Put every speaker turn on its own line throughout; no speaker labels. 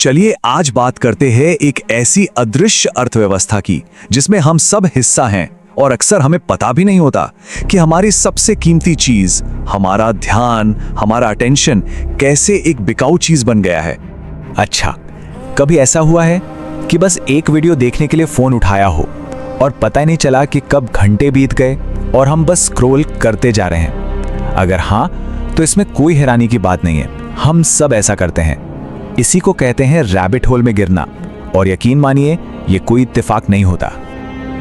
चलिए आज बात करते हैं एक ऐसी अदृश्य अर्थव्यवस्था की जिसमें हम सब हिस्सा हैं और अक्सर हमें पता भी नहीं होता कि हमारी सबसे कीमती चीज, हमारा ध्यान, हमारा अटेंशन कैसे एक बिकाऊ चीज बन गया है।
अच्छा, कभी ऐसा हुआ है कि बस एक वीडियो देखने के लिए फोन उठाया हो और पता ही नहीं चला कि कब घंटे बीत गए और हम बस स्क्रॉल करते जा रहे हैं? अगर हाँ, तो इसमें कोई हैरानी की बात नहीं है, हम सब ऐसा करते हैं। इसी को कहते हैं रैबिट होल में गिरना। और यकीन मानिए, ये कोई इत्तेफाक नहीं होता।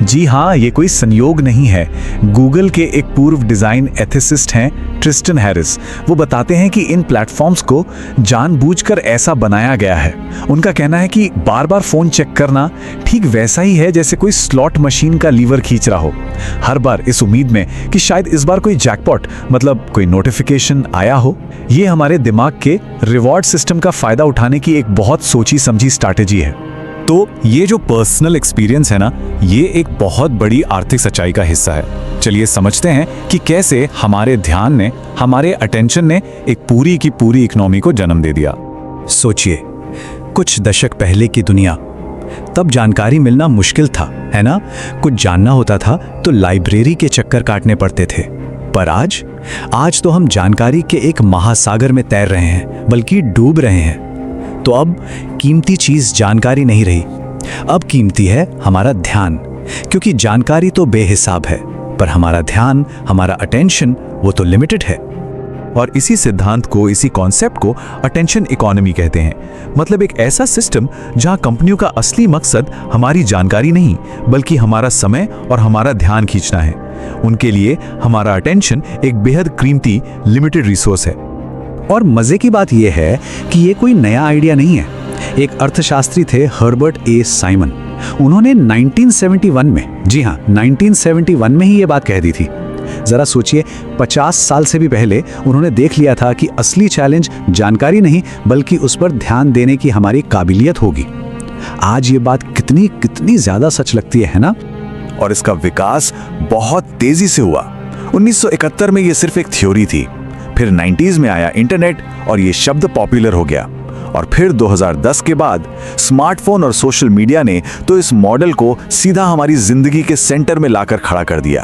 जी हाँ, ये कोई संयोग नहीं है। गूगल के एक पूर्व डिजाइन एथिसिस्ट हैं ट्रिस्टन हैरिस। वो बताते हैं कि इन प्लेटफॉर्म्स को जानबूझकर ऐसा बनाया गया है। उनका कहना है कि बार बार फोन चेक करना ठीक वैसा ही है जैसे कोई स्लॉट मशीन का लीवर खींच रहा हो, हर बार इस उम्मीद में कि शायद इस बार कोई जैकपॉट मतलब कोई नोटिफिकेशन आया हो। ये हमारे दिमाग के रिवॉर्ड सिस्टम का फायदा उठाने की एक बहुत सोची समझी स्ट्रैटेजी है।
तो ये जो पर्सनल एक्सपीरियंस है ना, ये एक बहुत बड़ी आर्थिक सच्चाई का हिस्सा है। चलिए समझते हैं कि कैसे हमारे ध्यान ने, हमारे अटेंशन ने एक पूरी की पूरी इकोनॉमी को जन्म दे दिया।
सोचिए, कुछ दशक पहले की दुनिया, तब जानकारी मिलना मुश्किल था, है ना? कुछ जानना होता था तो लाइब्रेरी के चक्कर काटने पड़ते थे। पर आज तो हम जानकारी के एक महासागर में तैर रहे हैं, बल्कि डूब रहे हैं। तो अब कीमती चीज जानकारी नहीं रही, अब कीमती है हमारा ध्यान। क्योंकि जानकारी तो बेहिसाब है, पर हमारा ध्यान, हमारा अटेंशन, वो तो लिमिटेड है।
और इसी सिद्धांत को, इसी कॉन्सेप्ट को अटेंशन इकोनॉमी कहते हैं। मतलब एक ऐसा सिस्टम जहां कंपनियों का असली मकसद हमारी जानकारी नहीं, बल्कि हमारा समय और हमारा ध्यान खींचना है। उनके लिए हमारा अटेंशन एक बेहद कीमती लिमिटेड रिसोर्स है।
और मजे की बात यह है कि ये कोई नया आइडिया नहीं है। एक अर्थशास्त्री थे हर्बर्ट ए साइमन। उन्होंने 1971 में, जी हाँ 1971 में ही ये बात कह दी थी। जरा सोचिए, 50 साल से भी पहले उन्होंने देख लिया था कि असली चैलेंज जानकारी नहीं, बल्कि उस पर ध्यान देने की हमारी काबिलियत होगी। आज ये बात कितनी कितनी ज्यादा सच लगती है ना?
और इसका विकास बहुत तेजी से हुआ। 1971 में ये सिर्फ एक थ्योरी थी, फिर 90s में आया इंटरनेट और ये शब्द पॉपुलर हो गया। और फिर 2010 के बाद स्मार्टफोन और सोशल मीडिया ने तो इस मॉडल को सीधा हमारी जिंदगी के सेंटर में लाकर खड़ा कर दिया।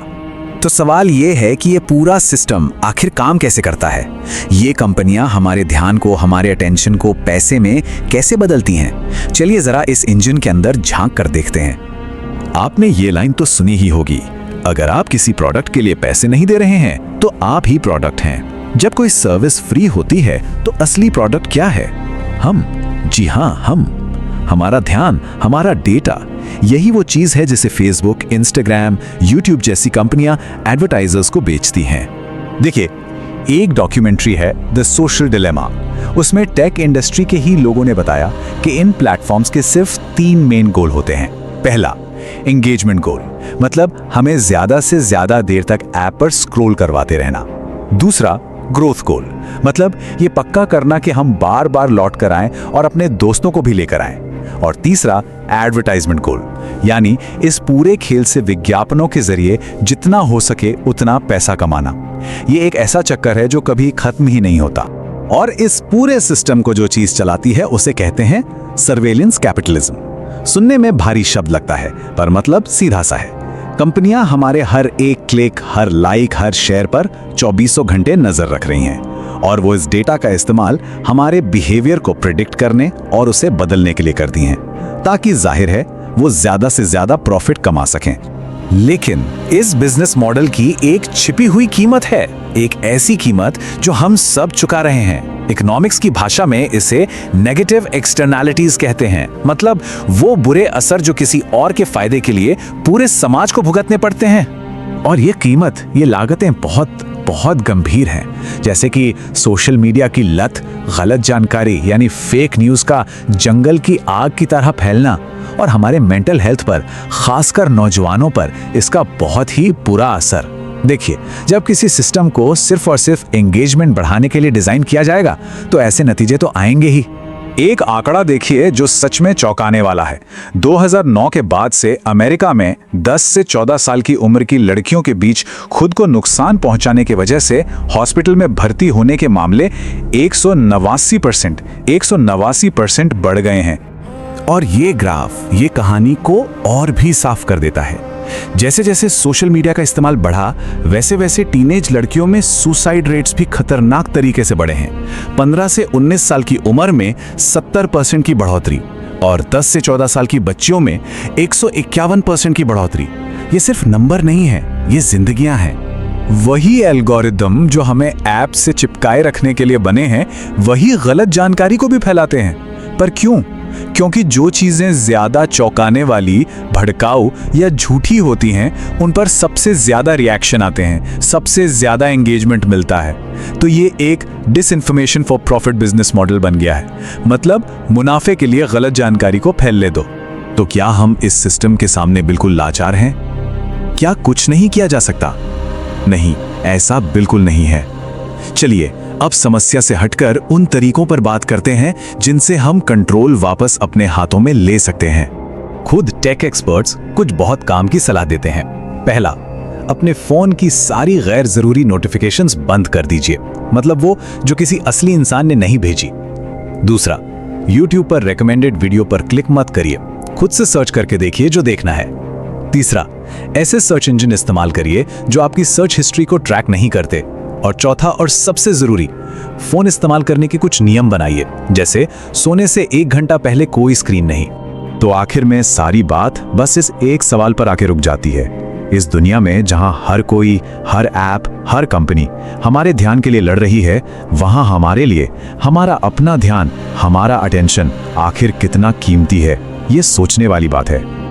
तो सवाल ये है कि ये पूरा सिस्टम आखिर काम कैसे करता है? ये कंपनियां हमारे ध्यान को, हमारे अटेंशन को पैसे में कैसे बदलती हैं? चलिए जरा इस इंजन के अंदर झांक कर देखते हैं।
आपने ये लाइन तो सुनी ही होगी, अगर आप किसी प्रोडक्ट के लिए पैसे नहीं दे रहे हैं तो आप ही प्रोडक्ट हैं। जब कोई सर्विस फ्री होती है तो असली प्रोडक्ट क्या है? हम। जी हाँ, हम। हमारा ध्यान, हमारा डेटा। यही वो चीज है जिसे फेसबुक, इंस्टाग्राम, यूट्यूब जैसी कंपनियां एडवर्टाइजर्स को बेचती हैं। देखिए, एक डॉक्यूमेंट्री है द सोशल डिलेमा। उसमें टेक इंडस्ट्री के ही लोगों ने बताया कि इन प्लेटफॉर्म्स के सिर्फ 3 मेन गोल होते हैं। पहला, एंगेजमेंट गोल, मतलब हमें ज्यादा से ज्यादा देर तक ऐप पर स्क्रॉल करवाते रहना। दूसरा, ग्रोथ गोल, मतलब ये पक्का करना कि हम बार बार लौट कर आएं और अपने दोस्तों को भी लेकर आएं। और तीसरा, एडवर्टाइजमेंट गोल, यानी इस पूरे खेल से विज्ञापनों के जरिए जितना हो सके उतना पैसा कमाना। ये एक ऐसा चक्कर है जो कभी खत्म ही नहीं होता। और इस पूरे सिस्टम को जो चीज चलाती है उसे कहते हैं सर्वेलेंस कैपिटलिज्म। सुनने में भारी शब्द लगता है, पर मतलब सीधा सा है। कंपनियां हमारे हर एक क्लिक, हर लाइक, हर शेयर पर 2400 घंटे नजर रख रही हैं। और वो इस डेटा का इस्तेमाल हमारे बिहेवियर को प्रिडिक्ट करने और उसे बदलने के लिए करती हैं, ताकि जाहिर है वो ज्यादा से ज्यादा प्रॉफिट कमा सकें। लेकिन इस बिजनेस मॉडल की एक छिपी हुई कीमत है, एक ऐसी कीमत जो हम सब चुका रहे हैं। इकोनॉमिक्स की भाषा में इसे नेगेटिव एक्सटर्नैलिटीज कहते हैं, मतलब वो बुरे असर जो किसी और के फायदे के लिए पूरे समाज को भुगतने पड़ते हैं। और ये कीमत, ये लागतें बहुत बहुत गंभीर हैं, जैसे कि सोशल मीडिया की लत, गलत जानकारी यानी फेक न्यूज़ का जंगल की आग की तरह फैलना, और हमारे मेंटल हेल्थ पर, खासकर नौजवानों पर इसका बहुत ही बुरा असर। देखिए, जब किसी सिस्टम को सिर्फ और सिर्फ एंगेजमेंट बढ़ाने के लिए डिजाइन किया जाएगा तो ऐसे नतीजे तो आएंगे ही।
एक आंकड़ा देखिए जो सच में चौंकाने वाला है। 2009 के बाद से अमेरिका में 10 से 14 साल की उम्र की लड़कियों के बीच खुद को नुकसान पहुंचाने की वजह से हॉस्पिटल में भर्ती होने के मामले 189% बढ़ गए हैं।
और ये ग्राफ ये कहानी को और भी साफ कर देता है। जैसे जैसे सोशल मीडिया का इस्तेमाल बढ़ा, वैसे वैसे टीनेज लड़कियों में सुसाइड रेट्स भी खतरनाक तरीके से बढ़े हैं। 15 से 19 साल की उम्र में 70% की बढ़ोतरी और 10 से 14 साल की बच्चियों में 151% की बढ़ोतरी। ये सिर्फ नंबर नहीं है, ये जिंदगियां हैं।
वही एल्गोरिदम जो हमें ऐप से चिपकाए रखने के लिए बने हैं, वही गलत जानकारी को भी फैलाते हैं। पर क्यों? क्योंकि जो चीजें ज्यादा चौंकाने वाली, भड़काऊ या झूठी होती हैं, उन पर सबसे ज्यादा रिएक्शन आते हैं, सबसे ज्यादा एंगेजमेंट मिलता है। तो ये एक disinformation for profit business model बन गया है। मतलब मुनाफे के लिए गलत जानकारी को फैलने दो।
तो क्या हम इस सिस्टम के सामने बिल्कुल लाचार हैं? क्या कुछ नहीं किया जा सकता? नहीं, ऐसा बिल्कुल नहीं है। चलिए अब समस्या से हटकर उन तरीकों पर बात करते हैं जिनसे हम कंट्रोल वापस अपने हाथों में ले सकते हैं।
खुद टेक एक्सपर्ट्स कुछ बहुत काम की सलाह देते हैं। पहला, अपने फोन की सारी गैर जरूरी नोटिफिकेशंस बंद कर दीजिए, मतलब वो जो किसी असली इंसान ने नहीं भेजी। दूसरा, YouTube पर रेकमेंडेड वीडियो पर क्लिक मत करिए, खुद से सर्च करके देखिए जो देखना है। तीसरा, ऐसे सर्च इंजन इस्तेमाल करिए जो आपकी सर्च हिस्ट्री को ट्रैक नहीं करते। और चौथा और सबसे जरूरी, फोन इस्तेमाल करने के कुछ नियम बनाइए, जैसे सोने से 1 घंटा पहले कोई स्क्रीन नहीं।
तो आखिर में सारी बात बस इस एक सवाल पर आके रुक जाती है। इस दुनिया में जहां हर कोई, हर ऐप, हर कंपनी हमारे ध्यान के लिए लड़ रही है, वहां हमारे लिए हमारा अपना ध्यान, हमारा अटेंशन आखिर कितना कीमती है, ये सोचने वाली बात है।